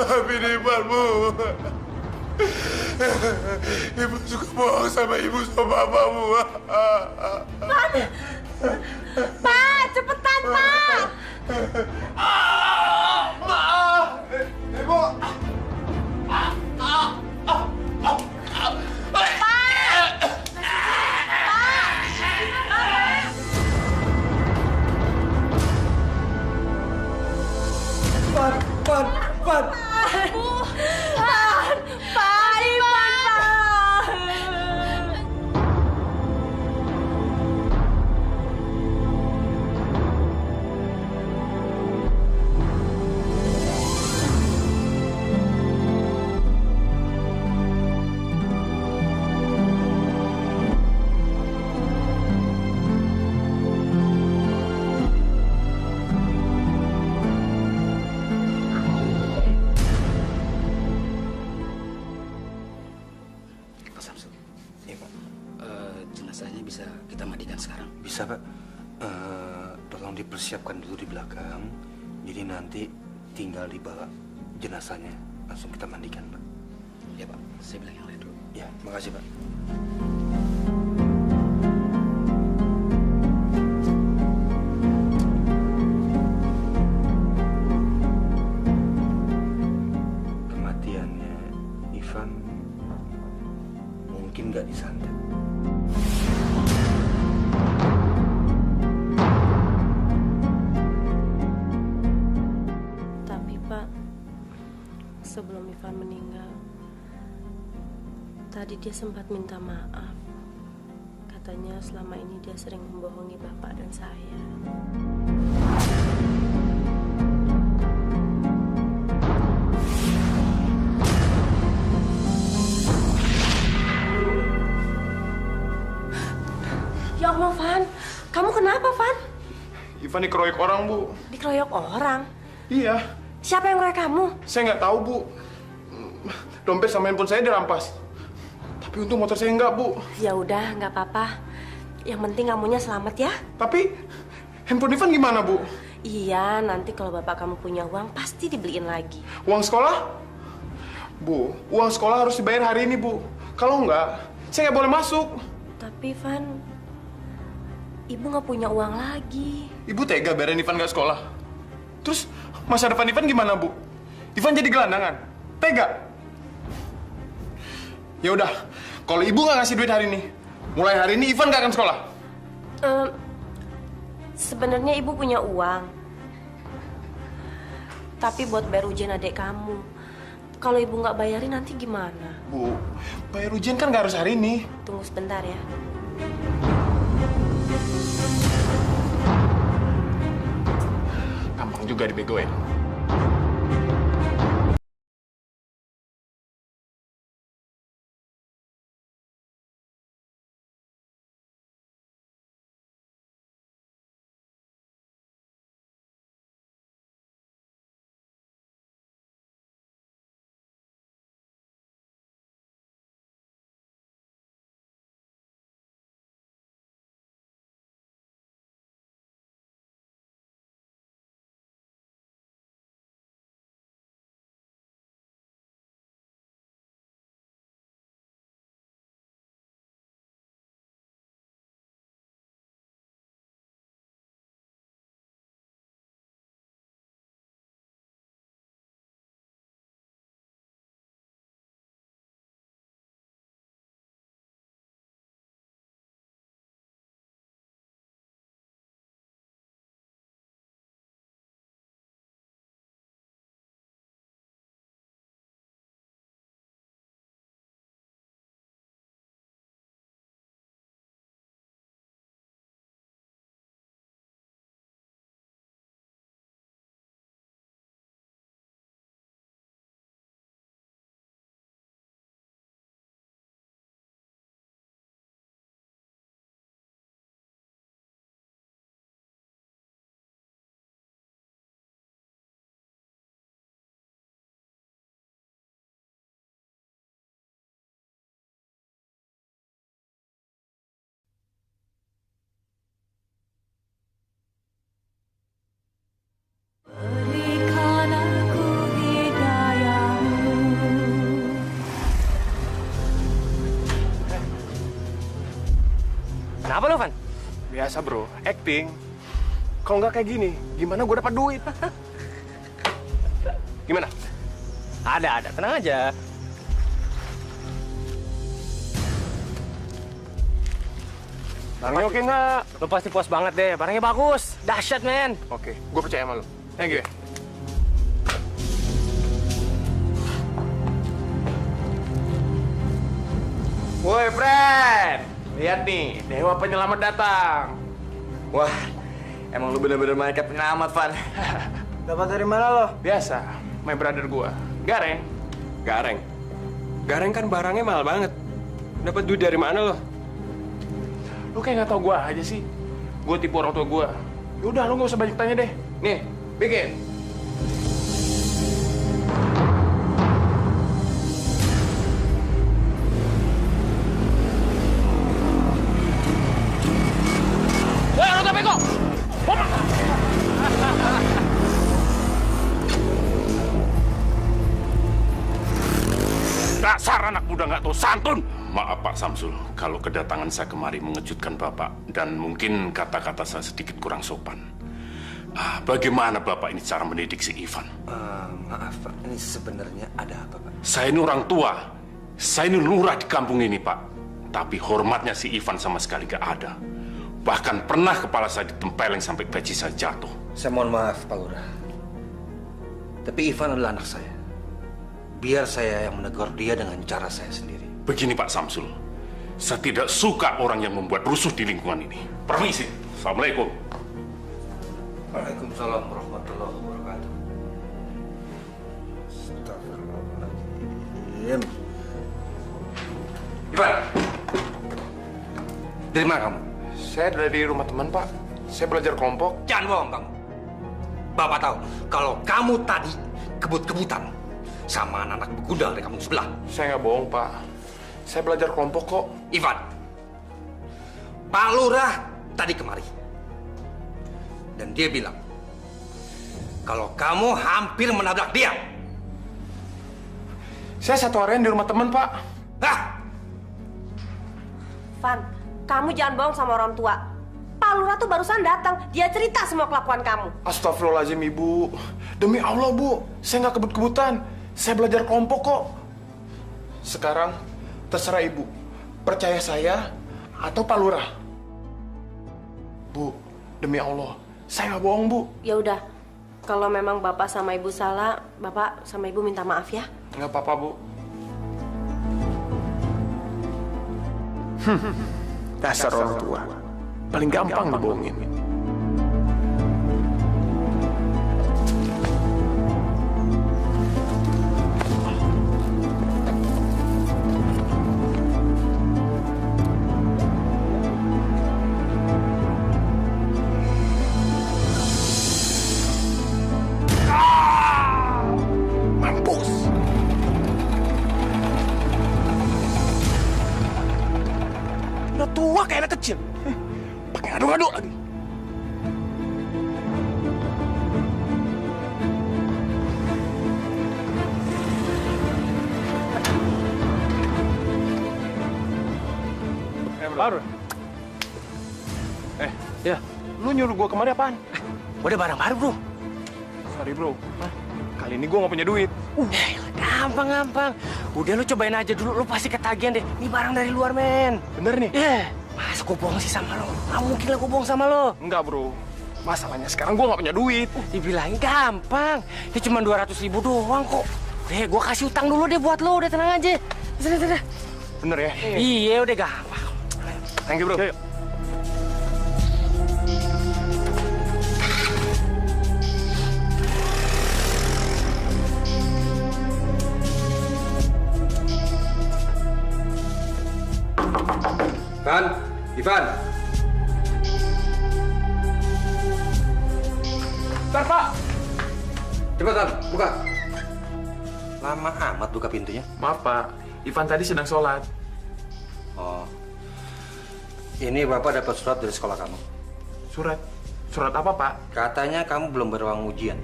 maafin Ivan, Bu. Ibu suka bohong sama ibu sama bapak, Bu. Pak, cepetan, Pak. Ibu. Pan. Pak, Ivan, Pak. Pak Samsul. Iya Pak. Jenazahnya bisa kita mandikan sekarang? Bisa Pak. Tolong dipersiapkan dulu di belakang. Jadi nanti tinggal dibawa jenazahnya. Langsung kita mandikan Pak. Ya Pak, saya bilang yang lain dulu. Ya, makasih Pak. Kematiannya Ivan mungkin nggak disantet. Tapi Pak, sebelum Ivan meninggal, tadi dia sempat minta maaf. Katanya selama ini dia sering membohongi Bapak dan saya. Ya Allah, Van. Kamu kenapa, Van? Ivan dikeroyok orang, Bu. Dikeroyok orang? Iya. Siapa yang ngeroyok kamu? Saya nggak tahu, Bu. Dompet sama handphone saya dirampas. Tapi untung motor saya nggak, Bu. Ya udah, nggak apa-apa. Yang penting kamunya selamat ya. Tapi handphone Ivan gimana, Bu? Iya, nanti kalau bapak kamu punya uang pasti dibeliin lagi. Uang sekolah? Bu, uang sekolah harus dibayar hari ini, Bu. Kalau nggak, saya nggak boleh masuk. Tapi Van, ibu nggak punya uang lagi. Ibu tega bayarin Ivan nggak sekolah. Terus masa depan Ivan gimana, Bu? Ivan jadi gelandangan. Tega. Ya udah, kalau ibu nggak ngasih duit hari ini, mulai hari ini Ivan nggak akan sekolah. Sebenarnya ibu punya uang, tapi buat bayar ujian adik kamu. Kalau ibu nggak bayarin nanti gimana? Bu, bayar ujian kan nggak harus hari ini. Tunggu sebentar ya. Gampang juga dibegoin. Apa lu, Van? Biasa bro, acting. Kalau nggak kayak gini, gimana gue dapat duit? Gimana? Ada, tenang aja. Barangnya oke nggak? Lu pasti puas banget deh, barangnya bagus. Dahsyat, men. Oke, gue percaya sama lu. Thank you. Woi, friend. Lihat nih, dewa penyelamat datang. Wah, emang lu bener-bener malaikat penyelamat, Van. Dapat dari mana lo? Biasa, my brother gua. Gareng. Gareng. Gareng kan barangnya mahal banget. Dapat duit dari mana lo? Lu kayak nggak tau gua aja sih. Gua tipu orang tua gua. Yaudah, lu nggak usah banyak tanya deh. Nih, bikin. Dasar anak muda nggak tahu santun. Maaf Pak Samsul, kalau kedatangan saya kemari mengejutkan Bapak dan mungkin kata-kata saya sedikit kurang sopan. Bagaimana Bapak ini cara mendidik si Ivan? Maaf Pak, ini sebenarnya ada apa Pak? Saya ini orang tua. Saya ini lurah di kampung ini Pak. Tapi hormatnya si Ivan sama sekali gak ada. Bahkan pernah kepala saya ditempeleng sampai peci saya jatuh. Saya mohon maaf Pak Lurah. Tapi Ivan adalah anak saya. Biar saya yang menegur dia dengan cara saya sendiri. Begini Pak Samsul, saya tidak suka orang yang membuat rusuh di lingkungan ini. Permisi. Assalamualaikum. Waalaikumsalam warahmatullahi wabarakatuh. Astagfirullahaladzim. Ivan, dari mana kamu? Saya dari rumah teman, Pak. Saya belajar kelompok. Jangan bohong kamu. Bapak tahu kalau kamu tadi kebut-kebutan sama anak-anak begudal dari kampung sebelah. Saya nggak bohong, Pak. Saya belajar kelompok kok. Ivan, Pak Lurah tadi kemari. Dan dia bilang, kalau kamu hampir menabrak dia. Saya satu harian di rumah teman, Pak. Hah? Van, kamu jangan bohong sama orang tua. Pak Lurah tuh barusan datang. Dia cerita semua kelakuan kamu. Astagfirullahaladzim, Ibu. Demi Allah, Bu. Saya nggak kebut-kebutan. Saya belajar kelompok kok. Sekarang, terserah Ibu. Percaya saya atau Pak Lurah. Bu, demi Allah. Saya nggak bohong, Bu. Ya udah, kalau memang Bapak sama Ibu salah, Bapak sama Ibu minta maaf ya. Nggak apa-apa, Bu. Dasar orang tua. Paling gampang dibohongin. Mampus. Udah tua kayak anak kecil. Pakai adu-adu lagi. Baru. Ya, Lu nyuruh gua kemari apaan? udah barang baru, bro. Sorry, Bro. Kali ini gua nggak punya duit. Gampang. Udah lu cobain aja dulu, lu pasti ketagihan deh. Ini barang dari luar, men. Bener nih? Masa gue bohong sih sama lo? Nggak mungkin lah gue bohong sama lo. Enggak, Bro. Masalahnya sekarang gua nggak punya duit. Dibilangin gampang. Ya cuma 200.000 doang kok. Deh, gue kasih utang dulu deh buat lo. Udah tenang aja. Udah. Bener ya? Iya, udah gampang. Thank you, Bro. Yuk. Ivan. Bentar, Pak. Cepetan, buka. Lama amat buka pintunya. Maaf, Pak. Ivan tadi sedang sholat. Oh. Ini Bapak dapat surat dari sekolah kamu. Surat? Surat apa, Pak? Katanya kamu belum beruang ujian.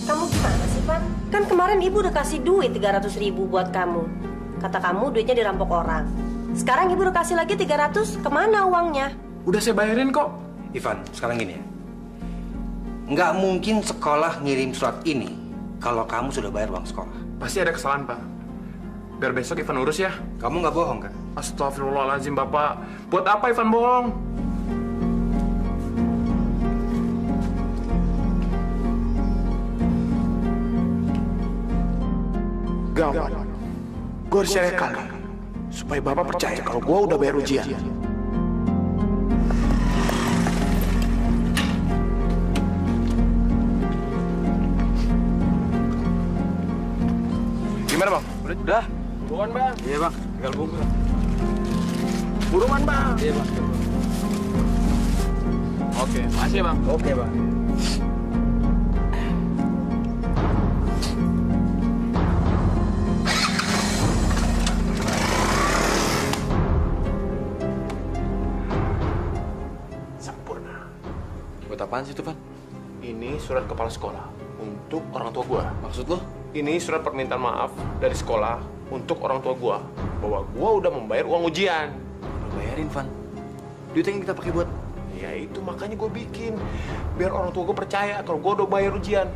Kamu gimana sih, Van? Kan kemarin Ibu udah kasih duit 300.000 buat kamu. Kata kamu duitnya dirampok orang. Sekarang ibu udah kasih lagi 300, kemana uangnya? Udah saya bayarin kok. Ivan, sekarang gini ya. Nggak mungkin sekolah ngirim surat ini kalau kamu sudah bayar uang sekolah. Pasti ada kesalahan, Pak. Biar besok Ivan urus ya. Kamu nggak bohong kan? Astagfirullahaladzim, Bapak. Buat apa Ivan bohong? Gawat. Gue harus cari kali. Supaya Bapak percaya kalau gue udah bayar ujian. Gimana, Bang? Udah. Buruan, Bang. Iya bang, tinggal bungkus. Buruan, Bang. Iya bang. Oke, makasih bang. Oke, Bang. Sempurna. Buat apaan sih itu, Van? Ini surat kepala sekolah untuk orang tua gua. Maksud lo? Ini surat permintaan maaf dari sekolah untuk orang tua gua bahwa gua udah membayar uang ujian. Lo bayarin, Van. Duitnya yang kita pakai buat... Ya itu makanya gua bikin biar orang tua gua percaya kalau gua udah bayar ujian.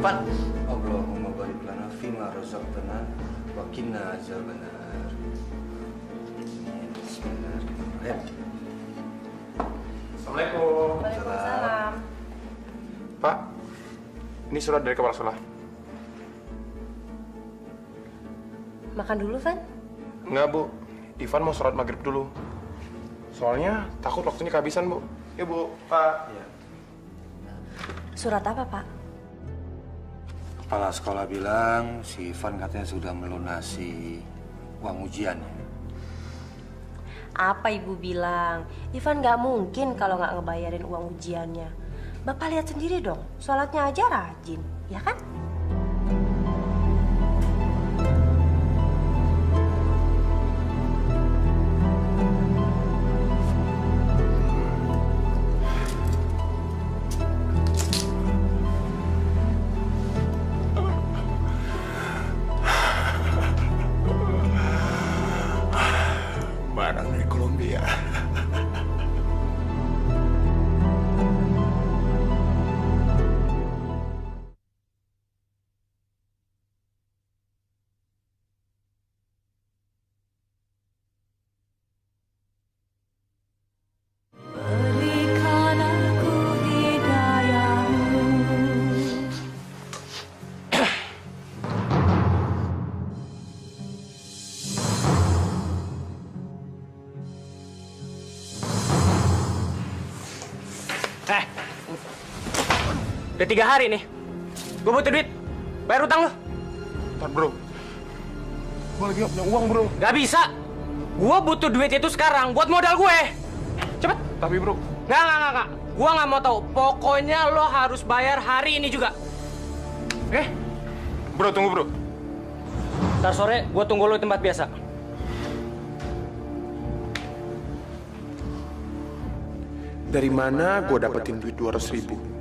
Van. Allahumma barik lana fima razaqtana wa qina azabannar. Bismillahirrahmanirrahim. Assalamualaikum. Waalaikumsalam. Pak, ini surat dari kepala sekolah. Makan dulu, Van. Enggak, Bu. Ivan mau sholat maghrib dulu. Soalnya takut waktunya kehabisan, Bu. Ya, Bu. Pak. Ya. Surat apa, Pak? Kepala sekolah bilang si Ivan katanya sudah melunasi uang ujiannya. Apa ibu bilang? Ivan nggak mungkin kalau nggak ngebayarin uang ujiannya. Bapak lihat sendiri dong, sholatnya aja rajin, ya kan? Barang dari Kolombia. Berikan aku hidayahmu. Udah 3 hari nih. Gue butuh duit. Bayar utang lo. Ntar, Bro. Gue lagi gak punya uang, Bro. Gak bisa. Gue butuh duit itu sekarang buat modal gue. Cepet. Tapi, Bro. Nggak. Gue nggak mau tahu. Pokoknya lo harus bayar hari ini juga. Oke? Bro, tunggu, Bro. Ntar sore gue tunggu lo di tempat biasa. Dari mana gue dapetin duit 200.000?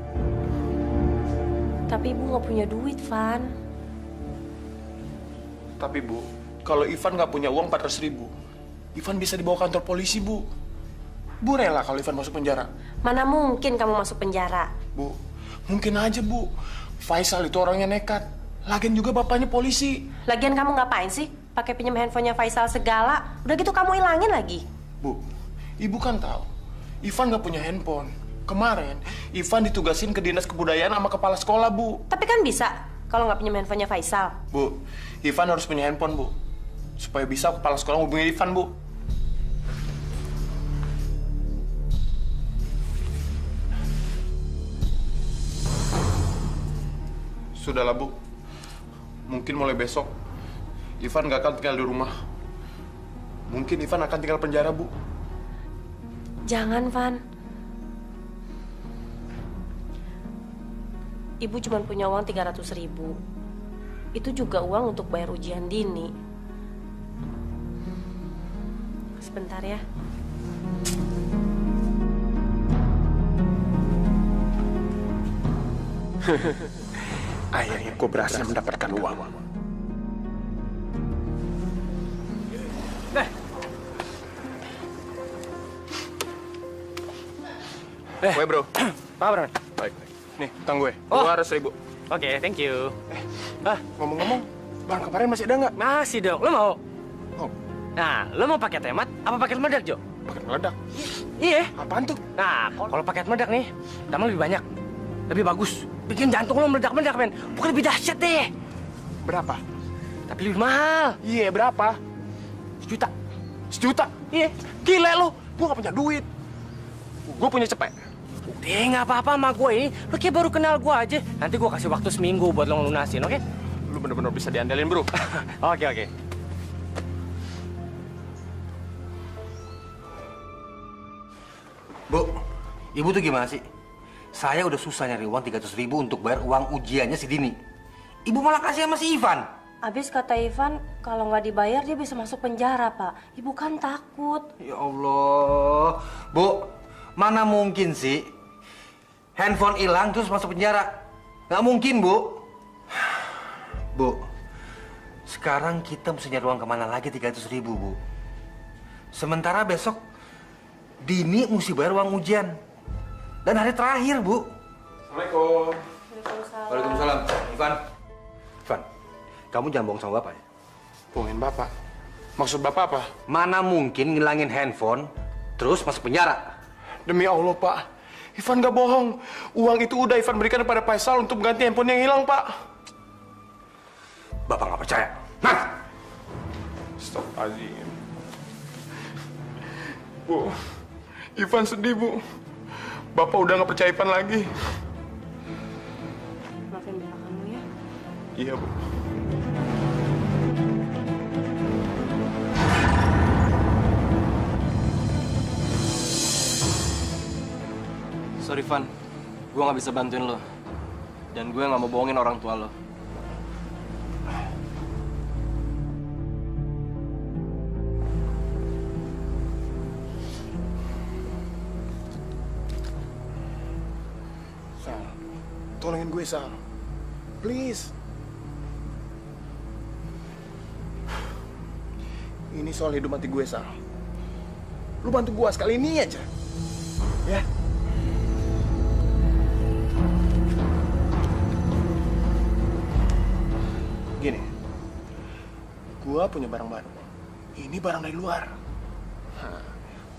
Tapi ibu nggak punya duit, Van. Tapi, Bu, kalau Ivan nggak punya uang 400.000, Ivan bisa dibawa kantor polisi, Bu. Bu rela kalau Ivan masuk penjara? Mana mungkin kamu masuk penjara? Bu, mungkin aja, Bu. Faisal itu orangnya nekat. Lagian juga bapaknya polisi. Lagian kamu ngapain sih? Pakai pinjam handphonenya Faisal segala. Udah gitu kamu hilangin lagi. Bu, Ibu kan tahu, Ivan nggak punya handphone. Kemarin, Ivan ditugasin ke dinas kebudayaan sama kepala sekolah, Bu. Tapi kan bisa kalau nggak pinjam handphonenya Faisal. Bu, Ivan harus punya handphone, Bu. Supaya bisa kepala sekolah hubungi Ivan, Bu. Sudahlah, Bu. Mungkin mulai besok, Ivan nggak akan tinggal di rumah. Mungkin Ivan akan tinggal penjara, Bu. Jangan, Van. Ibu cuma punya uang 300.000. Itu juga uang untuk bayar ujian Dini. Sebentar ya. Akhirnya gue berhasil mendapatkan uang. Gue bro. Apa, Bro? Baik. Nih, utang gue. Oh. 200.000. Oke, thank you. Ngomong-ngomong, barang kemarin masih ada nggak? Masih dong, lo mau? Oh, Nah, lo mau paket hemat apa paket meledak, Jo? pakai meledak. Iya. Apaan tuh? Nah, kalau paket meledak nih, damai lebih banyak, lebih bagus. Bikin jantung lo meledak-meledak, men. Bukan lebih dahsyat deh, Berapa? tapi lebih mahal. Iya, berapa? 1 juta. 1 juta? Iya. Gila lo, gue gak punya duit. Gue punya cepet. Udah, nggak apa-apa sama gue ini. Lo kayak baru kenal gue aja. Nanti gue kasih waktu seminggu buat lo ngelunasin, oke? Lu bener-bener bisa diandalin bro. Oke. Bu, ibu tuh gimana sih? Saya udah susah nyari uang 300.000 untuk bayar uang ujiannya si Dini. Ibu malah kasih sama si Ivan. Habis kata Ivan, kalau nggak dibayar dia bisa masuk penjara, Pak. Ibu kan takut. Ya Allah. Bu, mana mungkin sih handphone hilang terus masuk penjara? Nggak mungkin, Bu. Bu, sekarang kita mesti nyari uang kemana lagi 300.000, Bu? Sementara besok Dini mesti bayar uang ujian. Dan hari terakhir, Bu. Assalamualaikum. Waalaikumsalam. Ivan. Ivan, kamu jangan bohong sama Bapak ya? Bohongin bapak. Maksud bapak apa? Mana mungkin ngilangin handphone terus masuk penjara? Demi Allah pak, Ivan gak bohong. Uang itu udah Ivan berikan kepada Faisal untuk mengganti handphone yang hilang pak. Bapak nggak percaya. Nah, Stop Azim. Bu, Ivan sedih bu. Bapak udah gak percaya Ivan lagi. Maafin Bella kamu ya. Iya bu. Sorry, Van. Gue nggak bisa bantuin lo. Dan gue nggak mau bohongin orang tua lo. Sal, tolongin gue Sal. Please. Ini soal hidup mati gue Sal. Lu bantu gue sekali ini aja. Ya. Gini, gua punya barang baru. Ini barang dari luar.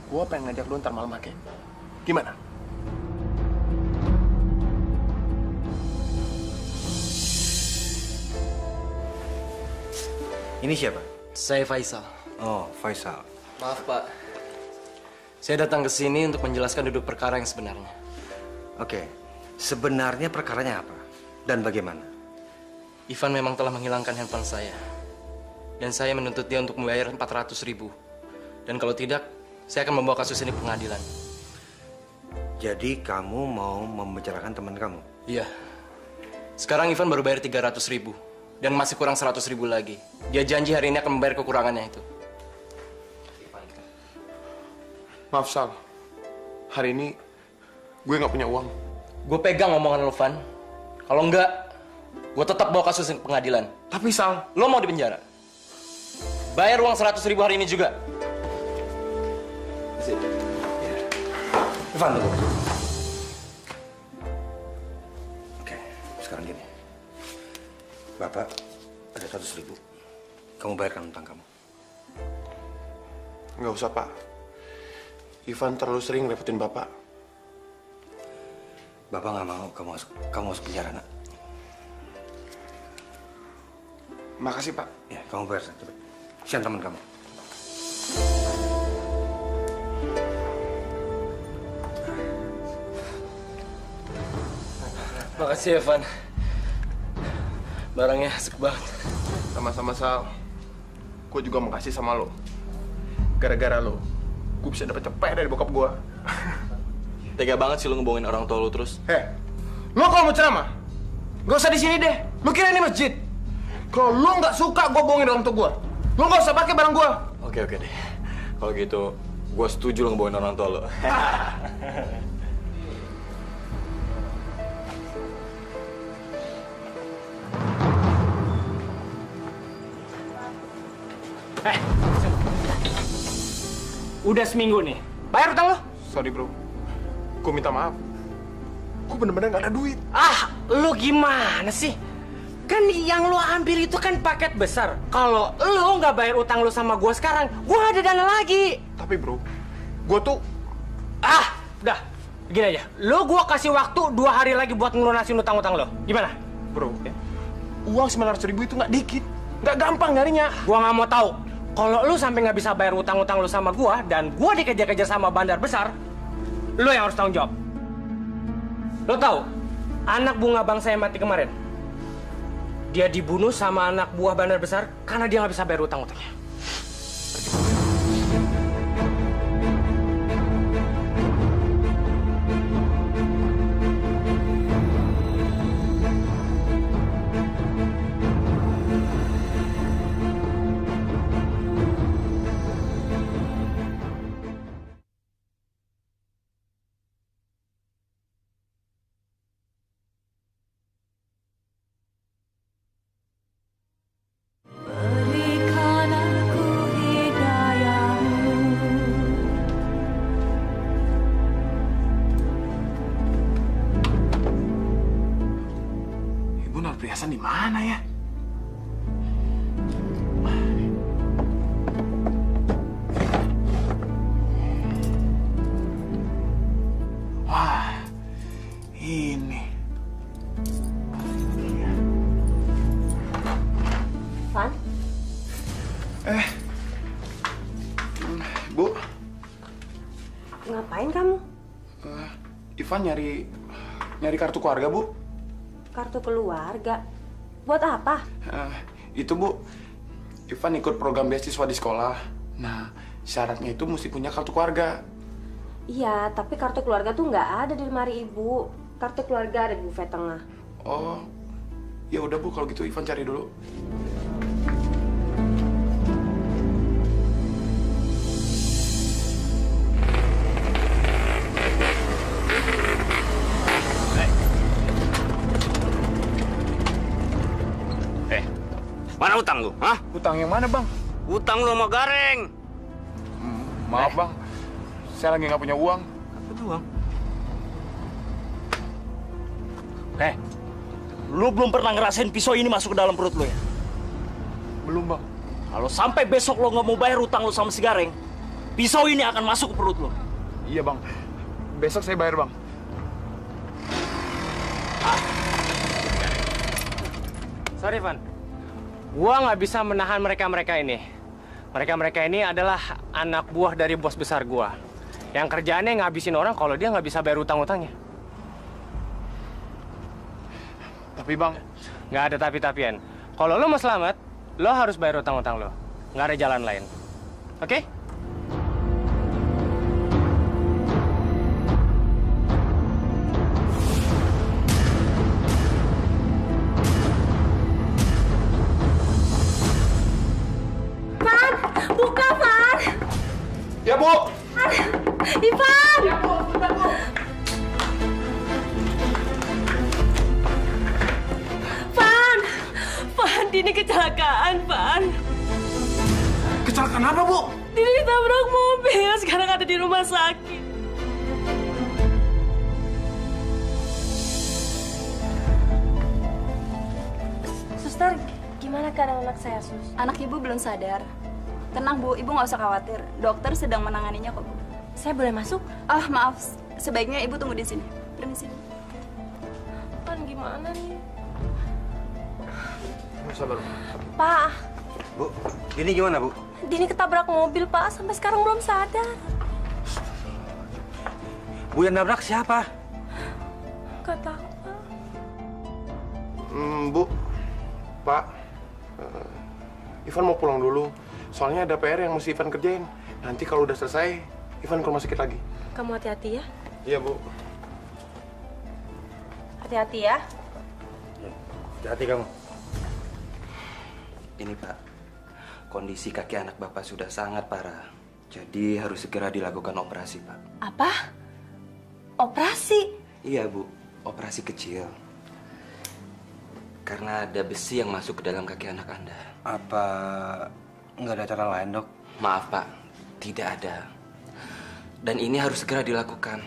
Gua pengen ngajak lu ntar malam pakai. Gimana? ini siapa? Saya Faisal. Oh, Faisal. Maaf, Pak. Saya datang ke sini untuk menjelaskan duduk perkara yang sebenarnya. Oke, sebenarnya perkaranya apa? Dan bagaimana? Ivan memang telah menghilangkan handphone saya. Dan saya menuntut dia untuk membayar 400.000. Dan kalau tidak, saya akan membawa kasus ini ke pengadilan. Jadi kamu mau membicarakan teman kamu? Iya. Sekarang Ivan baru bayar 300.000. Dan masih kurang 100.000 lagi. Dia janji hari ini akan membayar kekurangannya itu. Maaf Sal, hari ini gue nggak punya uang. Gue pegang omongan lo, Van. Kalau enggak, gue tetap bawa kasus ini ke pengadilan. Tapi Sal, Lo mau di penjara? Bayar uang 100.000 hari ini juga. Ivan, tunggu. Oke, sekarang gini. Bapak, ada 100.000. Kamu bayarkan utang kamu. nggak usah Pak. Ivan terlalu sering repotin Bapak. Bapak nggak mau kamu masuk penjara, nak. Makasih Pak. Ya, kamu bayar cepat. Sian teman kamu. Makasih ya, Van. Barangnya asik banget. Sama-sama Sal. Gue juga makasih sama lo. Gara-gara lo, gue bisa dapet cepet dari bokap gue. Tega banget sih lo ngebohongin orang tua lo terus. Lo kalau mau ceramah, gak usah di sini deh. Lo kira ini masjid? Kalau lo nggak suka gue bohongin orang tua gue, lo nggak usah pakai barang gue. Oke deh. Kalau gitu, gue setuju lo ngebohongin orang tua lo. Udah seminggu nih. Bayar utang lo? Sorry bro, gue minta maaf. Gue bener-bener gak ada duit. Ah, lo gimana sih? Kan yang lo ambil itu kan paket besar. Kalau lo nggak bayar utang lo sama gua sekarang, gua ada dana lagi. Tapi bro, gue tuh... Ah, udah. Gini aja. Gua kasih waktu 2 hari lagi buat ngelunasin utang-utang lo. Gimana? Bro, uang 900.000 itu gak dikit. Gak gampang nyarinya. Gua nggak mau tahu. Kalau lo sampai nggak bisa bayar utang-utang lo sama gua dan gua dikejar-kejar sama bandar besar, lo yang harus tanggung jawab. Lo tahu, anak bunga bangsa yang mati kemarin, dia dibunuh sama anak buah bandar besar karena dia nggak bisa bayar utang-utangnya. Berikan aku hidayahmu. Ibu naruh perhiasan di mana ya? Wah, ini. Van, Bu, ngapain kamu? Ivan nyari kartu keluarga, Bu. Kartu keluarga? Buat apa? Itu, Bu. Ivan ikut program beasiswa di sekolah. Nah, syaratnya itu mesti punya kartu keluarga. Iya, tapi kartu keluarga tuh nggak ada di lemari ibu. Kartu keluarga ada di buffet tengah. Oh, ya udah Bu, kalau gitu Ivan cari dulu. Mana utang lu? Hah? Utang yang mana, Bang? Utang lu sama Gareng. Maaf, Bang. Saya lagi nggak punya uang. Apa uang? Lu belum pernah ngerasain pisau ini masuk ke dalam perut lu ya? Belum, Bang. Kalau sampai besok lo nggak mau bayar utang lo sama si Gareng, pisau ini akan masuk ke perut lo. Iya, Bang. Besok saya bayar, Bang. Sorry, Van. Gua nggak bisa menahan mereka-mereka ini. Mereka-mereka ini adalah anak buah dari bos besar gua. Yang kerjaannya ngabisin orang kalau dia nggak bisa bayar utang-utangnya. Tapi, Bang, Nggak ada tapi-tapian. Kalau lo mau selamat, lo harus bayar utang-utang lo. Nggak ada jalan lain. Oke? Van, buka Van. ya, Bu. Ivan. Ya, Bu. Bentar, Bu. Van, Dini kecelakaan, Van. Kecelakaan apa, Bu? Dini ditabrak mobil, sekarang ada di rumah sakit. Suster, gimana keadaan anak saya, Sus? Anak ibu belum sadar. Tenang bu, ibu nggak usah khawatir. Dokter sedang menanganinya kok bu. Saya boleh masuk? Ah maaf, sebaiknya ibu tunggu di sini. Permisi. Van, gimana nih? Sabar, Bu. Pak, Bu, ini gimana, Bu? Dini ketabrak mobil, Pak. Sampai sekarang belum sadar. Bu yang nabrak siapa? Gak tahu, Pak. Bu, Pak, Ivan mau pulang dulu. Soalnya ada PR yang mesti Ivan kerjain. Nanti kalau udah selesai, Ivan ke rumah sakit lagi. Kamu hati-hati ya. Iya, Bu. Hati-hati ya. Hati-hati kamu. Ini, Pak. Kondisi kaki anak Bapak sudah sangat parah. Jadi harus segera dilakukan operasi, Pak. Apa? Operasi? Iya, Bu. Operasi kecil. Karena ada besi yang masuk ke dalam kaki anak Anda. Apa nggak ada cara lain, Dok? Maaf, Pak. Tidak ada. Dan ini harus segera dilakukan.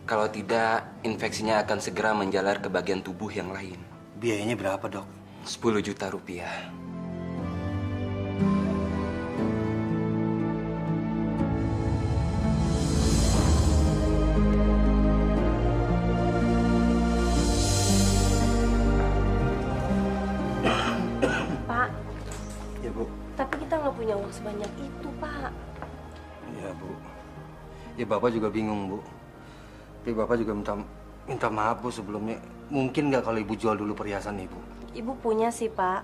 Kalau tidak, infeksinya akan segera menjalar ke bagian tubuh yang lain. Biayanya berapa, Dok? 10 juta rupiah. Pak, Ya, Bu. tapi kita nggak punya uang sebanyak itu, Pak. Ya, Bu. Ya, Bapak juga bingung, Bu. Tapi Bapak juga minta maaf, Bu, sebelumnya. Mungkin nggak kalau Ibu jual dulu perhiasan Ibu? Ibu punya sih, Pak.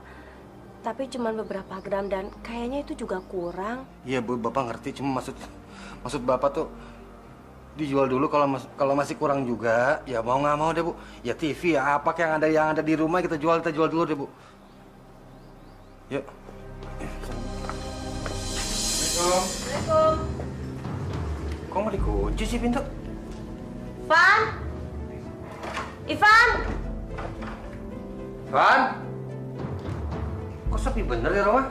Tapi cuma beberapa gram dan kayaknya itu juga kurang. Iya, Bu, Bapak ngerti. Cuma maksud Bapak tuh dijual dulu kalau masih kurang juga. Ya mau nggak mau deh, Bu. Ya TV ya apa yang ada di rumah kita jual dulu deh, Bu. Yuk. Assalamualaikum. Kok mau dikunci sih pintu? Ivan? Ivan? Van? Kok sepi bener ya rumah?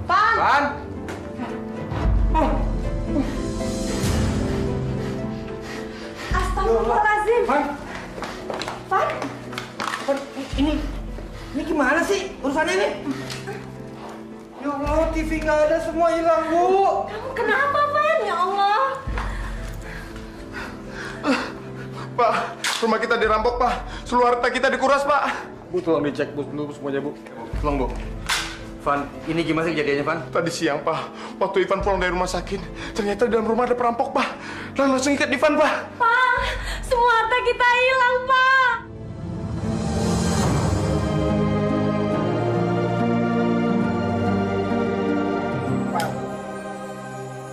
Van? Van? Astagfirullahaladzim. Van? Van? Van, ini gimana sih urusannya ini? Ya Allah, TV nggak ada, semua hilang, Bu. Kamu kenapa, Van? Ya Allah. Pak, rumah kita dirampok, Pak. Seluruh harta kita dikuras, Pak. Bu, tolong dicek dulu semuanya, Bu. Tolong, Bu. Van, ini gimana sih kejadiannya, Van? Tadi siang, Pak, waktu Ivan pulang dari rumah sakit, ternyata di dalam rumah ada perampok, Pak. Dan langsung ikat Ivan, Pak. Pak, semua harta kita hilang, Pak.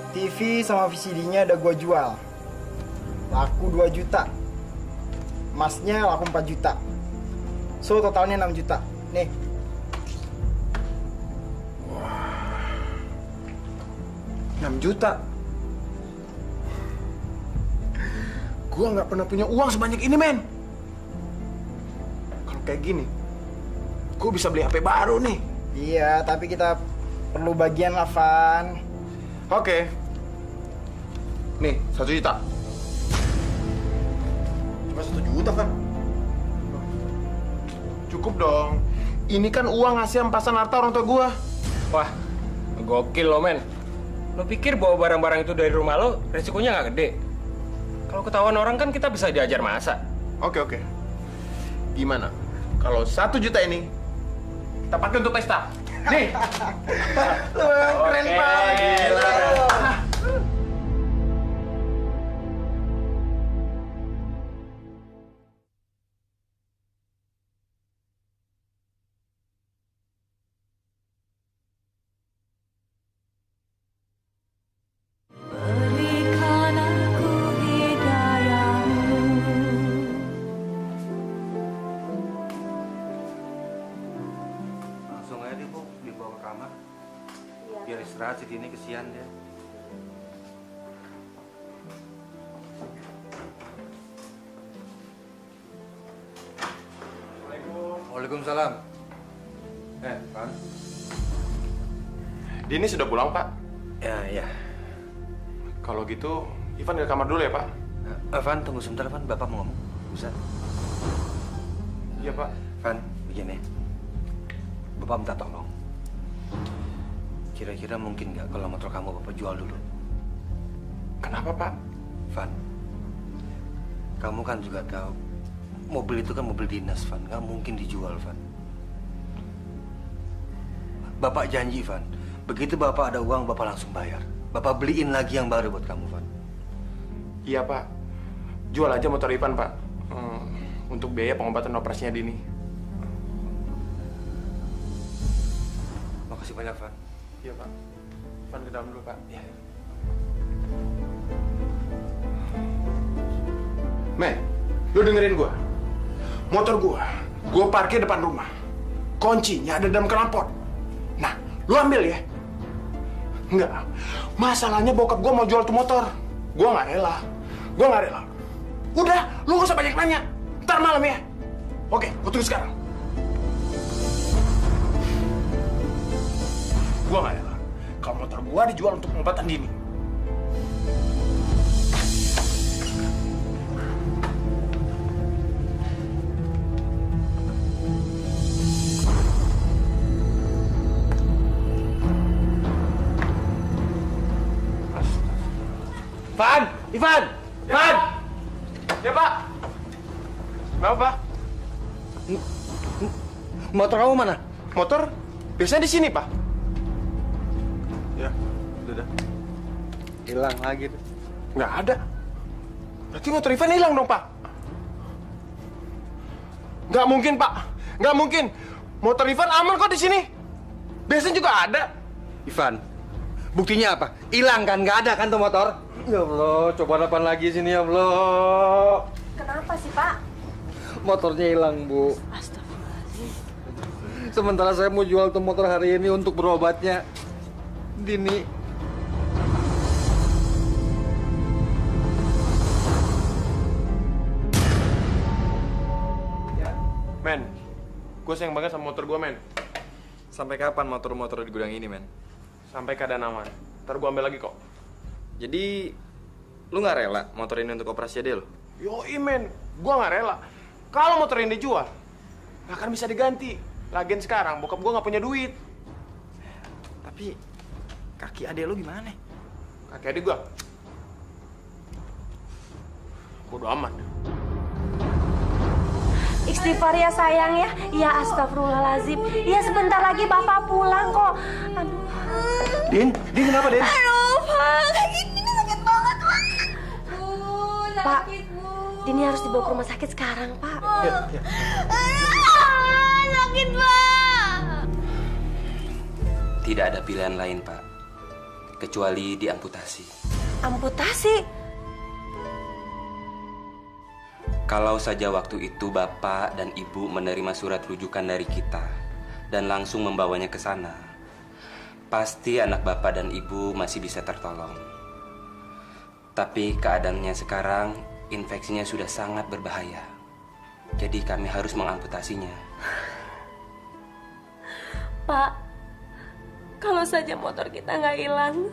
TV sama VCD-nya udah gua jual. Laku 2 juta. Emasnya laku 4 juta. So, totalnya 6 juta. Nih. Wah. 6 juta. Gua nggak pernah punya uang sebanyak ini, men. Kalau kayak gini, gua bisa beli HP baru nih. Iya, tapi kita perlu bagian lah, Van. Oke. Nih, 1 juta. Cuma 1 juta, kan? Cukup dong. Ini kan uang hasil empasan harta orang tua gua. Wah, gokil lo, men. Lo pikir bawa barang-barang itu dari rumah lo, resikonya nggak gede? Kalau ketahuan orang kan kita bisa diajar masa. Oke. Gimana? Kalau 1 juta ini, kita pakai untuk pesta. Nih. Keren banget. Berikan aku hidayahmu. Langsung aja deh, Bu, dibawa ke kamar. Biar istirahat, si Tini kesian dia. Waalaikumsalam. Van? Dini sudah pulang, Pak. Ya. Kalau gitu, Ivan ke kamar dulu ya, Pak. Van, tunggu sebentar, Van. Bapak mau ngomong. Bisa? Iya, Pak. Van, begini. Bapak minta tolong. Kira-kira mungkin nggak kalau motor kamu Bapak jual dulu? Kenapa, Pak? Van, kamu kan juga tahu, mobil itu kan mobil dinas, Van. Nggak mungkin dijual, Van. Bapak janji, Van. Begitu Bapak ada uang, Bapak langsung bayar. Bapak beliin lagi yang baru buat kamu, Van. Iya, Pak. Jual aja motor Ivan, Pak. Untuk biaya pengobatan operasinya Dini. Makasih banyak, Van. Iya, Pak. Ivan ke dalam dulu, Pak. Ya. Men, lu dengerin gua. Motor gua parkir depan rumah. Kuncinya ada dalam knalpot. Nah, lu ambil ya. Enggak. Masalahnya bokap gua mau jual tuh motor. Gua nggak rela. Udah, lu nggak usah banyak nanya. Ntar malam ya. Oke, gua tunggu sekarang. Gua nggak rela kalau motor gua dijual untuk pengobatan Dini. Ivan! Ivan! Ya, Pak. Kenapa, Pak? Motor kamu mana? Motor biasanya di sini, Pak. Ya, udah. Hilang lagi tuh. Nggak ada. Berarti motor Ivan hilang dong, Pak. Nggak mungkin, Pak. Nggak mungkin. Motor Ivan aman kok di sini. Biasanya juga ada. Ivan, buktinya apa? Hilang kan? Nggak ada kan tuh motor? Ya Allah, coba apaan lagi sini ya Allah. Kenapa sih, Pak? Motornya hilang, Bu. Astagfirullahaladzim. Sementara saya mau jual tuh motor hari ini untuk berobatnya Dini. Men, gue sayang banget sama motor gue, men. Sampai kapan motor-motor di gudang ini, men? Sampai keadaan aman. Ntar gue ambil lagi kok. Jadi, lu nggak rela motor ini untuk operasi dia lo? Yoi, men. Gue nggak rela. Kalau motor ini dijual, nggak akan bisa diganti. Lagian sekarang, bokap gue nggak punya duit. Tapi, kaki adek lu gimana? Kaki adik gue? Bodo amat. Istighfar ya sayang ya. Ya astagfirullahaladzim. Ya sebentar lagi Bapak pulang kok. Aduh. Din kenapa, Din? Aduh, Pak. Kaki ini sakit banget, Pak. Pak, Dini harus dibawa ke rumah sakit sekarang, Pak. Sakit, Pak. Tidak ada pilihan lain, Pak. Kecuali diamputasi. Amputasi? Kalau saja waktu itu Bapak dan Ibu menerima surat rujukan dari kita dan langsung membawanya ke sana, pasti anak Bapak dan Ibu masih bisa tertolong. Tapi keadaannya sekarang, infeksinya sudah sangat berbahaya. Jadi kami harus mengamputasinya. Pak, kalau saja motor kita nggak hilang,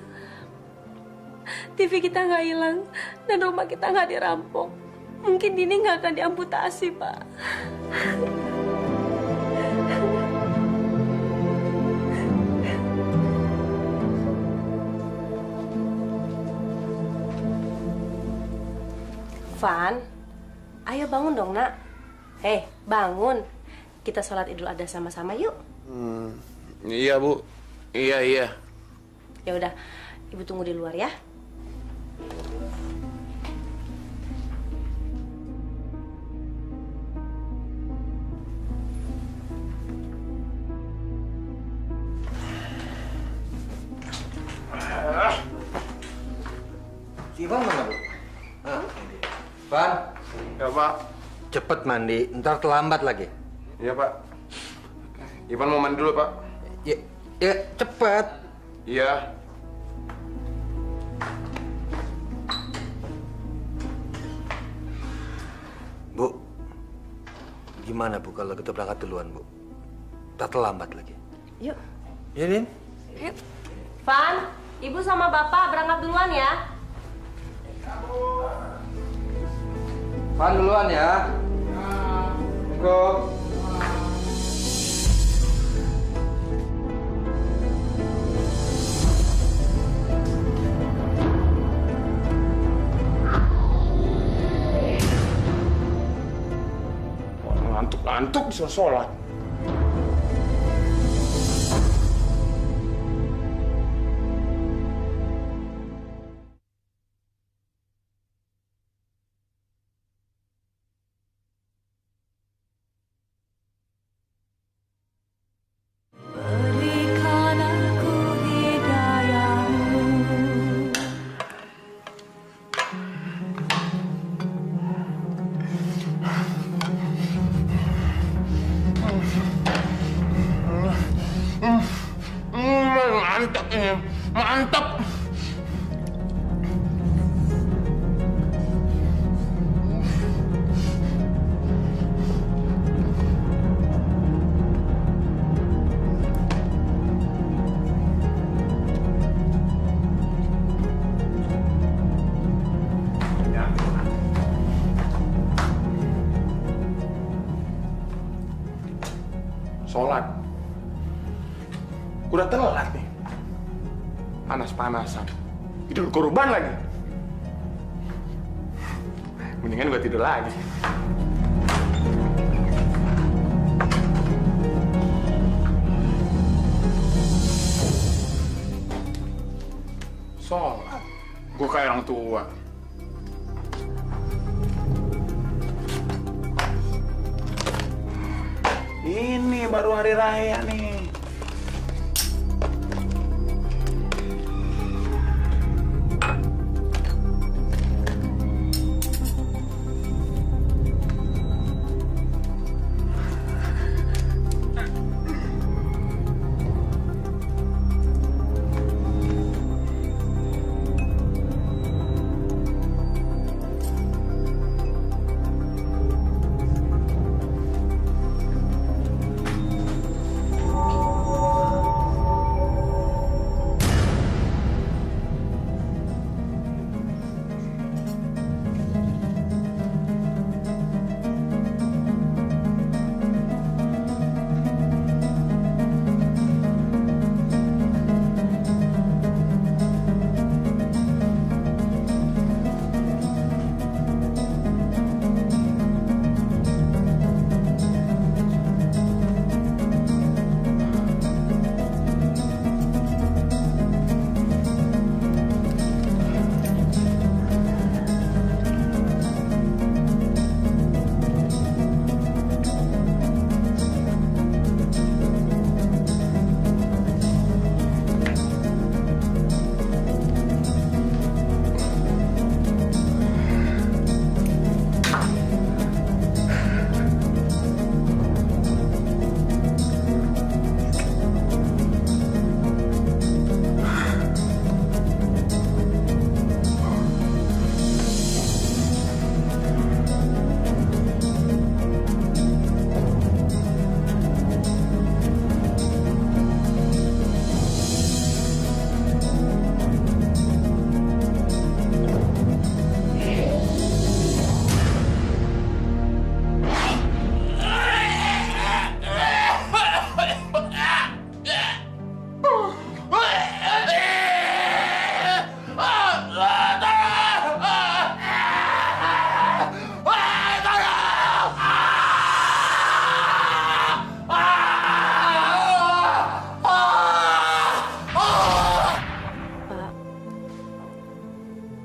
TV kita nggak hilang, dan rumah kita nggak dirampok, mungkin Dini nggak akan diamputasi, Pak. Van, ayo bangun dong, Nak. Hei, bangun. Kita sholat Idul Adha sama-sama yuk. Iya, Bu. Iya. Ya udah, Ibu tunggu di luar ya. Si Ivan mana, Bu? Ivan? Ya, Pak. Cepet mandi, ntar terlambat lagi. Iya, Pak. Ivan mau mandi dulu, Pak. Ya cepet. Iya. Bu, gimana, Bu, kalau kita berangkat duluan, Bu? Tak terlambat lagi. Yuk. Ya, Din? Yuk. Van, Ibu sama Bapak berangkat duluan ya. Van duluan ya. Assalamualaikum. Ngantuk disuruh sholat. Berikan aku hidayahmu. Mantap ini, mantap. sholat. Udah telat nih. Panas-panasan. Idul kurban lagi. Mendingan gue tidur lagi. Sholat. Gue kayak orang tua. Ini baru hari raya nih.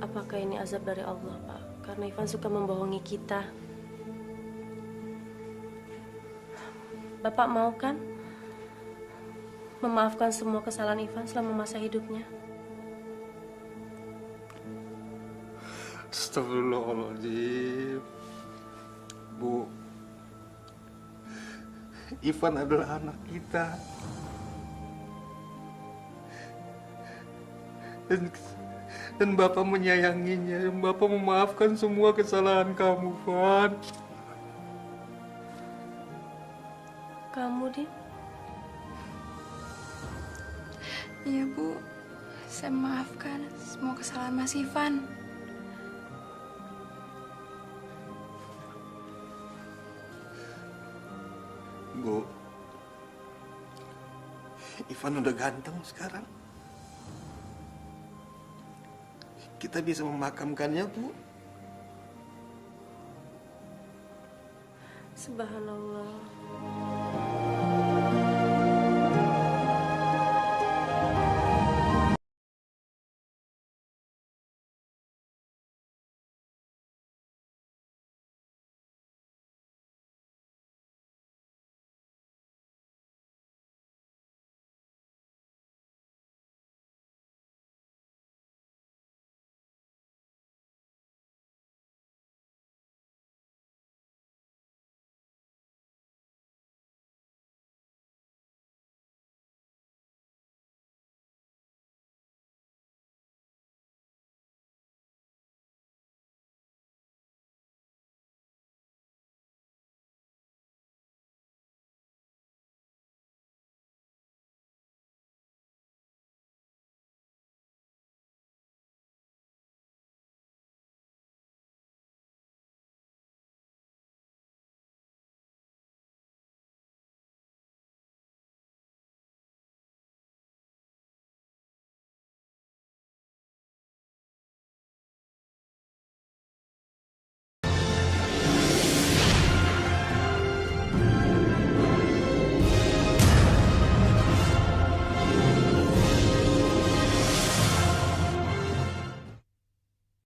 Apakah ini azab dari Allah, Pak? Karena Ivan suka membohongi kita. Bapak mau kan memaafkan semua kesalahan Ivan selama masa hidupnya? Astagfirullahaladzim. Bu, Ivan adalah anak kita. Dan Bapak menyayanginya, dan Bapak memaafkan semua kesalahan kamu, Van. Kamu, Din? Iya, Bu. Saya memaafkan semua kesalahan Mas Ivan. Bu, Ivan udah ganteng sekarang. Kita bisa memakamkannya, Bu. Subhanallah.